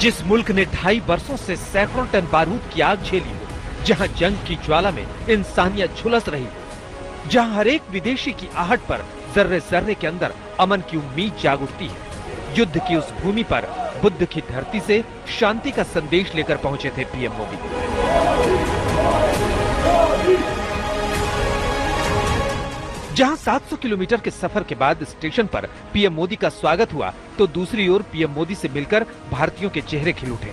जिस मुल्क ने 2.5 वर्षों से सैकड़ों टन बारूद की आग झेली हो, जहां जंग की ज्वाला में इंसानियत झुलस रही हो, जहां हर एक विदेशी की आहट पर जर्रे जर्रे के अंदर अमन की उम्मीद जाग उठती है, युद्ध की उस भूमि पर बुद्ध की धरती से शांति का संदेश लेकर पहुंचे थे पीएम मोदी। जहां 700 किलोमीटर के सफर के बाद स्टेशन पर पीएम मोदी का स्वागत हुआ, तो दूसरी ओर पीएम मोदी से मिलकर भारतीयों के चेहरे खिल उठे।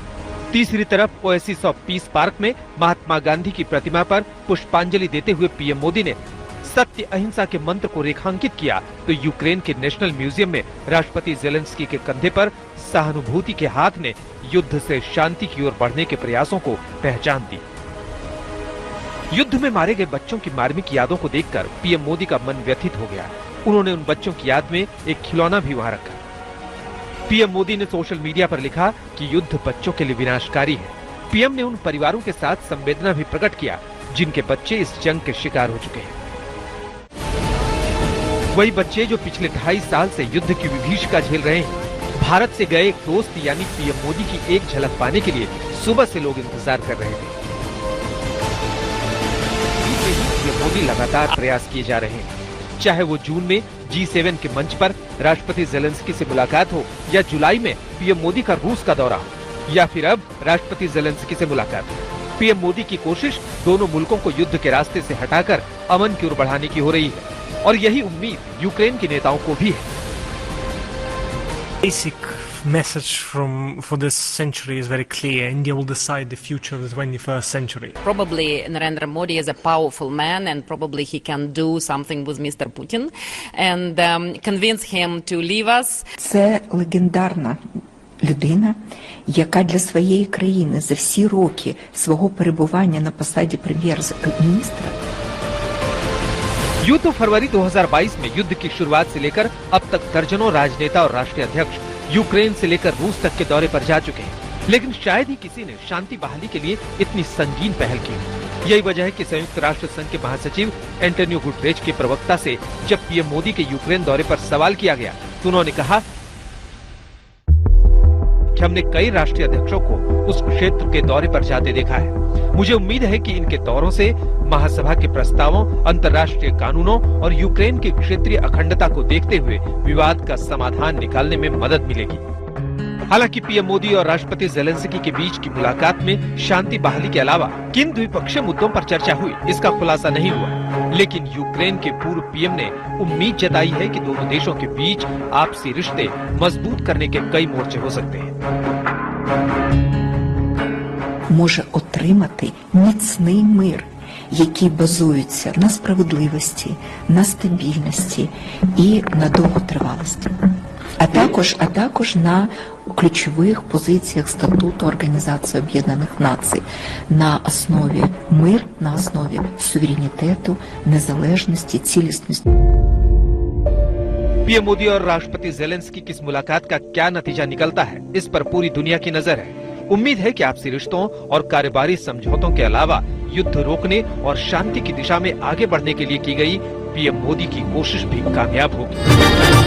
तीसरी तरफ ओएसिस ऑफ पीस पार्क में महात्मा गांधी की प्रतिमा पर पुष्पांजलि देते हुए पीएम मोदी ने सत्य अहिंसा के मंत्र को रेखांकित किया, तो यूक्रेन के नेशनल म्यूजियम में राष्ट्रपति जेलेंस्की के कंधे पर सहानुभूति के हाथ ने युद्ध से शांति की ओर बढ़ने के प्रयासों को पहचान दी। युद्ध में मारे गए बच्चों की मार्मिक यादों को देखकर पीएम मोदी का मन व्यथित हो गया। उन्होंने उन बच्चों की याद में एक खिलौना भी वहां रखा। पीएम मोदी ने सोशल मीडिया पर लिखा कि युद्ध बच्चों के लिए विनाशकारी है। पीएम ने उन परिवारों के साथ संवेदना भी प्रकट किया जिनके बच्चे इस जंग के शिकार हो चुके हैं। वही बच्चे जो पिछले 2.5 साल से युद्ध की विभीषिका झेल रहे हैं। भारत से गए एक दोस्त यानी पीएम मोदी की एक झलक पाने के लिए सुबह से लोग इंतजार कर रहे थे। पीएम मोदी लगातार प्रयास किए जा रहे हैं, चाहे वो जून में G7 के मंच पर राष्ट्रपति जेलेंस्की से मुलाकात हो, या जुलाई में पीएम मोदी का रूस का दौरा हो, या फिर अब राष्ट्रपति जेलेंस्की से मुलाकात हो। पीएम मोदी की कोशिश दोनों मुल्कों को युद्ध के रास्ते से हटाकर अमन की ओर बढ़ाने की हो रही है, और यही उम्मीद यूक्रेन के नेताओं को भी है। Basic message for this century is very clear. India will decide the future of the 21st century. Probably Narendra Modi is a powerful man, and probably he can do something with Mr. Putin and convince him to leave us. Це легендарна людина, яка для своєї країни за всі роки свого перебування на посаді прем'єр-міністра. यूं तो फरवरी 2022 में युद्ध की शुरुआत से लेकर अब तक दर्जनों राजनेता और राष्ट्रीय अध्यक्ष यूक्रेन से लेकर रूस तक के दौरे पर जा चुके हैं, लेकिन शायद ही किसी ने शांति बहाली के लिए इतनी संगीन पहल की। यही वजह है कि संयुक्त राष्ट्र संघ के महासचिव एंटोनियो गुटेरेस के प्रवक्ता से जब पीएम मोदी के यूक्रेन दौरे पर सवाल किया गया, तो उन्होंने कहा कि हमने कई राष्ट्रीय अध्यक्षों को उस क्षेत्र के दौरे पर जाते देखा है। मुझे उम्मीद है कि इनके दौरों से महासभा के प्रस्तावों, अंतर्राष्ट्रीय कानूनों और यूक्रेन की क्षेत्रीय अखंडता को देखते हुए विवाद का समाधान निकालने में मदद मिलेगी। हालांकि पीएम मोदी और राष्ट्रपति जेलेंस्की के बीच की मुलाकात में शांति बहाली के अलावा किन द्विपक्षीय मुद्दों पर चर्चा हुई, इसका खुलासा नहीं हुआ, लेकिन यूक्रेन के पूर्व पीएम ने उम्मीद जताई है कि दोनों देशों के बीच आपसी रिश्ते मजबूत करने के कई मोर्चे हो सकते हैं। Може отримати міцний мир, який базується на справедливості, на стабільності і на довготривалості. А також на ключових позиціях статуту Організації Об'єднаних Націй на основі мир, на основі суверенітету, незалежності, цілісності. पीएम मोदी और राष्ट्रपति जेलेंस्की की इस मुलाकात का क्या नतीजा निकलता है, इस पर पूरी दुनिया की नजर है। उम्मीद है कि आपसी रिश्तों और कारोबारी समझौतों के अलावा युद्ध रोकने और शांति की दिशा में आगे बढ़ने के लिए की गई पीएम मोदी की कोशिश भी कामयाब होगी।